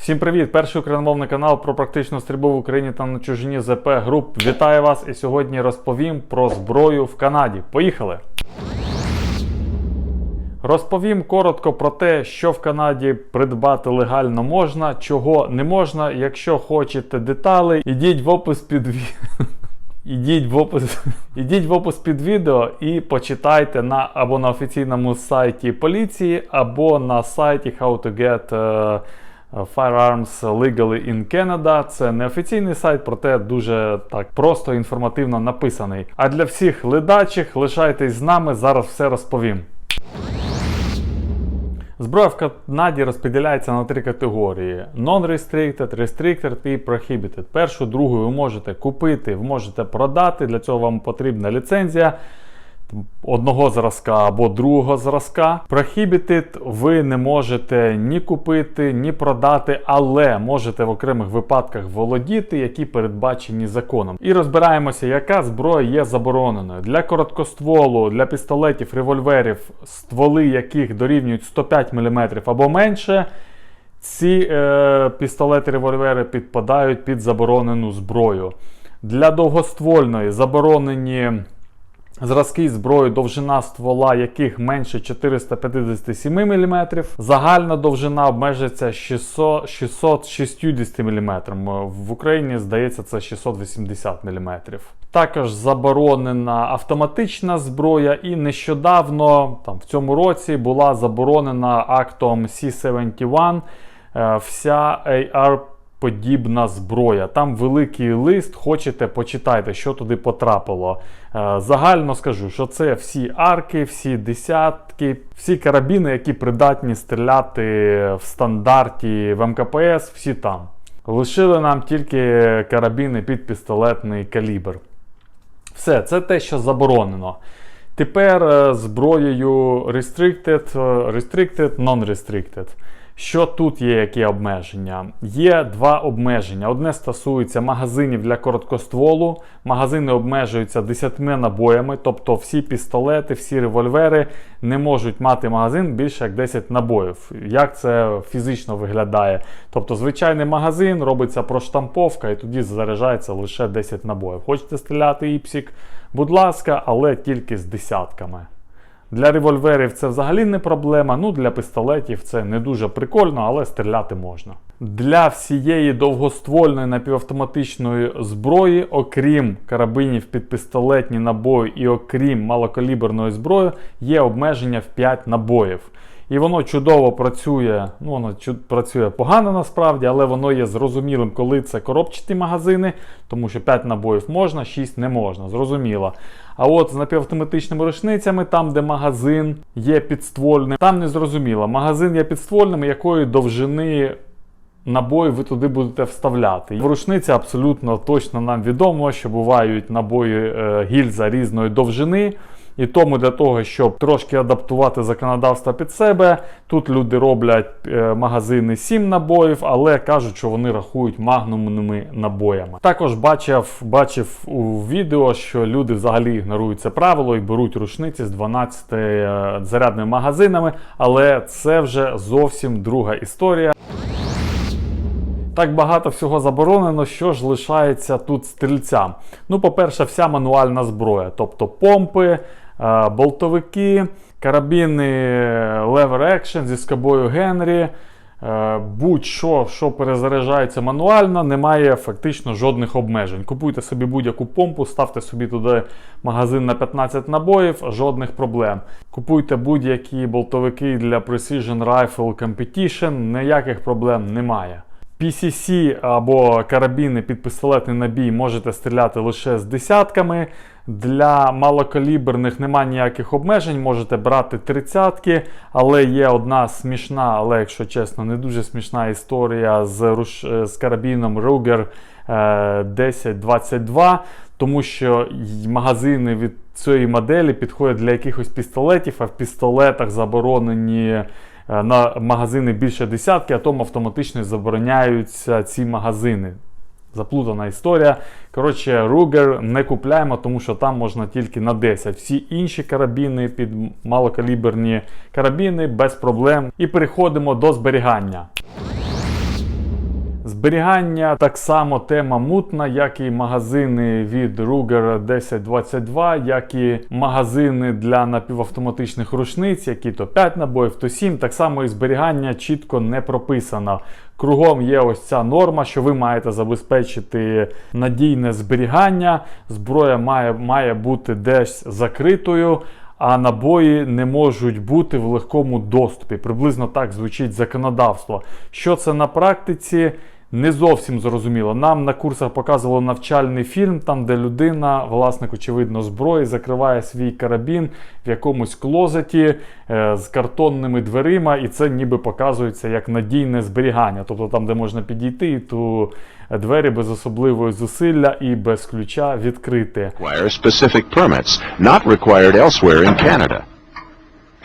Всім привіт! Перший україномовний канал про практичну стрільбу в Україні та на чужині ЗП Груп. Вітаю вас і сьогодні розповім про зброю в Канаді. Поїхали! Розповім коротко про те, що в Канаді придбати легально можна, чого не можна. Якщо хочете деталі, ідіть в опис під Ідіть в опис під відео і почитайте або на офіційному сайті поліції, або на сайті How to Get Firearms Legally in Canada. Це не офіційний сайт, проте дуже так просто інформативно написаний. А для всіх ледачих лишайтесь з нами, зараз все розповім. Зброя в Канаді розподіляється на три категорії: Non-Restricted, Restricted і Prohibited. Першу, другу ви можете купити, ви можете продати, для цього вам потрібна ліцензія одного зразка або другого зразка. Prohibited ви не можете ні купити, ні продати, але можете в окремих випадках володіти, які передбачені законом. І розбираємося, яка зброя є забороненою. Для короткостволу, для пістолетів, револьверів, стволи яких дорівнюють 105 мм або менше, ці пістолети-револьвери підпадають під заборонену зброю. Для довгоствольної заборонені зразки зброї, довжина ствола яких менше 457 мм. Загальна довжина обмежується 660 мм. В Україні, здається, це 680 мм. Також заборонена автоматична зброя і нещодавно, в цьому році, була заборонена актом C-71 вся AR подібна зброя. Там великий лист, хочете, почитайте, що туди потрапило. Загально скажу, що це всі арки, всі десятки, всі карабіни, які придатні стріляти в стандарті в МКПС, всі там. Лишили нам тільки карабіни під пістолетний калібр. Все, це те, що заборонено. Тепер зброєю Restricted, Non-Restricted. Що тут є, які обмеження? Є два обмеження. Одне стосується магазинів для короткостволу. Магазини обмежуються 10 набоями, тобто всі пістолети, всі револьвери не можуть мати магазин більше як 10 набоїв. Як це фізично виглядає? Тобто звичайний магазин, робиться проштамповка і тоді заряджається лише 10 набоїв. Хочете стріляти іпсік? Будь ласка, але тільки з десятками. Для револьверів це взагалі не проблема, для пістолетів це не дуже прикольно, але стріляти можна. Для всієї довгоствольної напівавтоматичної зброї, окрім карабинів під пістолетні набої і окрім малокаліберної зброї, є обмеження в 5 набоїв. І воно чудово працює, воно працює погано насправді, але воно є зрозумілим, коли це коробчаті магазини, тому що 5 набоїв можна, 6 не можна, зрозуміло. А от з напівавтоматичними рушницями, там де магазин є підствольним, там не зрозуміло. Магазин є підствольним, якої довжини набої ви туди будете вставляти. В рушниці абсолютно точно нам відомо, що бувають набої гільза різної довжини. І тому для того, щоб трошки адаптувати законодавство під себе, тут люди роблять магазини 7 набоїв, але кажуть, що вони рахують магнумними набоями. Також бачив у відео, що люди взагалі ігнорують це правило і беруть рушниці з 12 зарядними магазинами, але це вже зовсім друга історія. Так багато всього заборонено, що ж лишається тут стрільцям. По-перше, вся мануальна зброя, тобто помпи, болтовики, карабіни Lever Action зі скобою Генрі, будь-що, що перезаряджається мануально, немає фактично жодних обмежень. Купуйте собі будь-яку помпу, ставте собі туди магазин на 15 набоїв, жодних проблем. Купуйте будь-які болтовики для Precision Rifle Competition, ніяких проблем немає. PCC або карабіни під пістолетний набій можете стріляти лише з десятками. Для малокаліберних немає ніяких обмежень, можете брати 30-ки, але є одна смішна, але, якщо чесно, не дуже смішна історія з карабіном Ruger 1022, тому що магазини від цієї моделі підходять для якихось пістолетів, а в пістолетах заборонені на магазини більше десятки, а тому автоматично забороняються ці магазини. Заплутана історія. Коротше, Ruger не купляємо, тому що там можна тільки на 10. Всі інші карабіни, під малокаліберні карабіни, без проблем. І переходимо до зберігання. Зберігання так само тема мутна, як і магазини від Ruger 1022, як і магазини для напівавтоматичних рушниць, які то 5 набоїв, то 7. Так само і зберігання чітко не прописано. Кругом є ось ця норма, що ви маєте забезпечити надійне зберігання, зброя має бути десь закритою, а набої не можуть бути в легкому доступі. Приблизно так звучить законодавство. Що це на практиці? Не зовсім зрозуміло. Нам на курсах показували навчальний фільм, там де людина, власник, очевидно, зброї, закриває свій карабін в якомусь клозеті з картонними дверима, і це ніби показується як надійне зберігання. Тобто там, де можна підійти, то двері без особливого зусилля і без ключа відкрити. Specific permits not required elsewhere in Canada.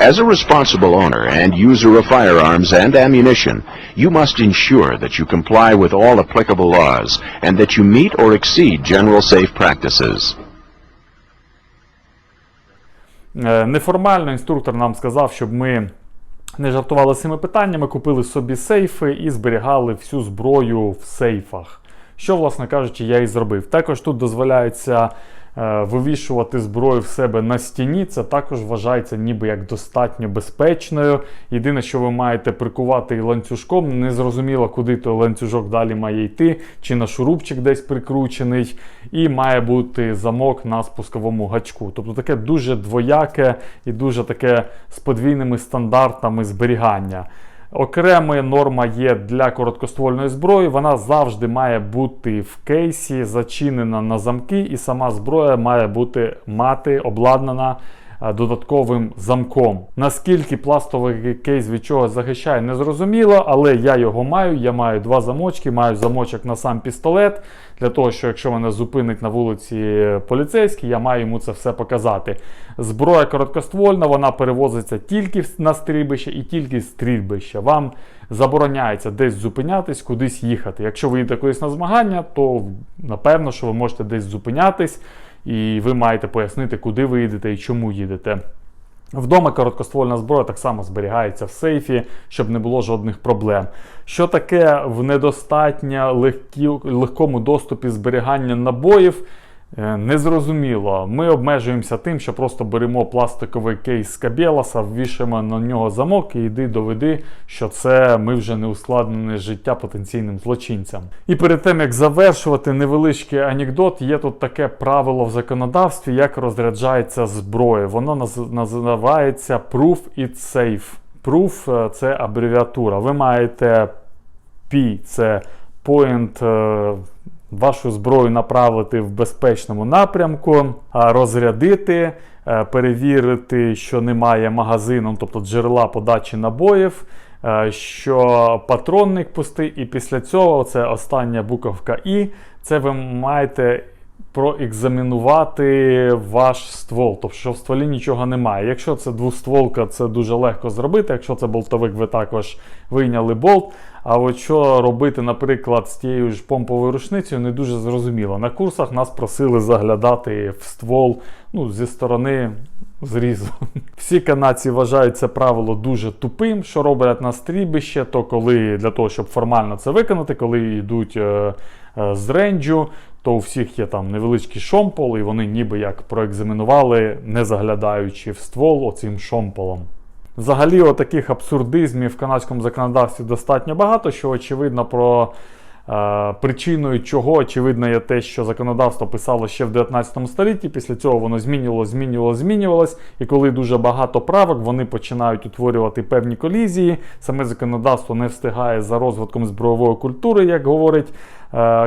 As a responsible owner and user of firearms and ammunition, you must ensure that you comply with all applicable laws and that you meet or exceed general safe practices. Неформально інструктор нам сказав, щоб ми не жартували з цими питаннями, купили собі сейфи і зберігали всю зброю в сейфах. Що, власне кажучи, я і зробив. Також тут дозволяється вивішувати зброю в себе на стіні, це також вважається ніби як достатньо безпечною. Єдине, що ви маєте прикувати ланцюжком, незрозуміло, куди той ланцюжок далі має йти, чи на шурупчик десь прикручений, і має бути замок на спусковому гачку. Тобто таке дуже двояке і дуже таке з подвійними стандартами зберігання. Окрема норма є для короткоствольної зброї, вона завжди має бути в кейсі, зачинена на замки, і сама зброя має мати обладнана додатковим замком. Наскільки пластовий кейс від чого захищає, не зрозуміло, але я його маю. Я маю 2 замочки, маю замочок на сам пістолет, для того, що якщо мене зупинить на вулиці поліцейський, я маю йому це все показати. Зброя короткоствольна, вона перевозиться тільки на стрільбище і тільки з стрільбища. Вам забороняється десь зупинятись, кудись їхати. Якщо ви їдете кудись на змагання, то напевно, що ви можете десь зупинятись, і ви маєте пояснити, куди ви їдете і чому їдете. Вдома короткоствольна зброя так само зберігається в сейфі, щоб не було жодних проблем. Що таке в недостатньо легкому доступі зберігання набоїв? Незрозуміло. Ми обмежуємося тим, що просто беремо пластиковий кейс з Кабеласа, ввішуємо на нього замок і йди доведи, що це ми вже не ускладнене життя потенційним злочинцям. І перед тим, як завершувати невеличкий анекдот, є тут таке правило в законодавстві, як розряджається зброя. Воно називається Proof It Safe. Proof – це абревіатура. Ви маєте P – це Point – вашу зброю направити в безпечному напрямку, розрядити, перевірити, що немає магазину, тобто джерела подачі набоїв, що патронник пустий, і після цього, це остання буковка І, це ви маєте проекзамінувати ваш ствол, тобто що в стволі нічого немає. Якщо це двостволка, це дуже легко зробити, якщо це болтовик, ви також вийняли болт. А от що робити, наприклад, з тією ж помповою рушницею, не дуже зрозуміло. На курсах нас просили заглядати в ствол зі сторони зрізу. Всі канадці вважають це правило дуже тупим, що роблять на стрільбище, то коли для того, щоб формально це виконати, коли йдуть з рейнджу, то у всіх є там невеличкий шомпол, і вони ніби як проекзамінували, не заглядаючи в ствол оцим шомполом. Взагалі, отаких абсурдизмів в канадському законодавстві достатньо багато, що очевидно про причиною чого, очевидно, є те, що законодавство писало ще в 19 столітті, після цього воно змінювалось, і коли дуже багато правок, вони починають утворювати певні колізії, саме законодавство не встигає за розвитком збройової культури, як говорить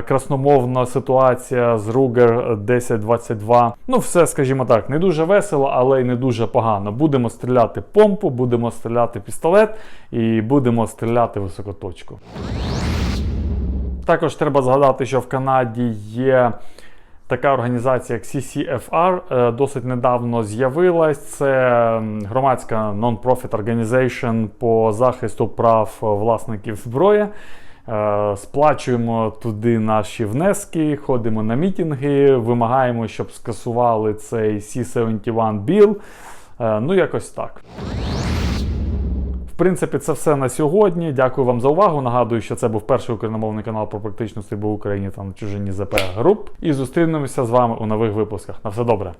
красномовна ситуація з Ruger 1022. Все, скажімо так, не дуже весело, але й не дуже погано. Будемо стріляти помпу, будемо стріляти пістолет і будемо стріляти високоточку. Також треба згадати, що в Канаді є така організація, як CCFR, досить недавно з'явилась. Це громадська non-profit organization по захисту прав власників зброї. Сплачуємо туди наші внески, ходимо на мітинги, вимагаємо, щоб скасували цей C-71 bill. Якось так. В принципі, це все на сьогодні. Дякую вам за увагу. Нагадую, що це був перший україномовний канал про практичну стрільбу в Україні та на чужині ЗП груп. І зустрінемося з вами у нових випусках. На все добре!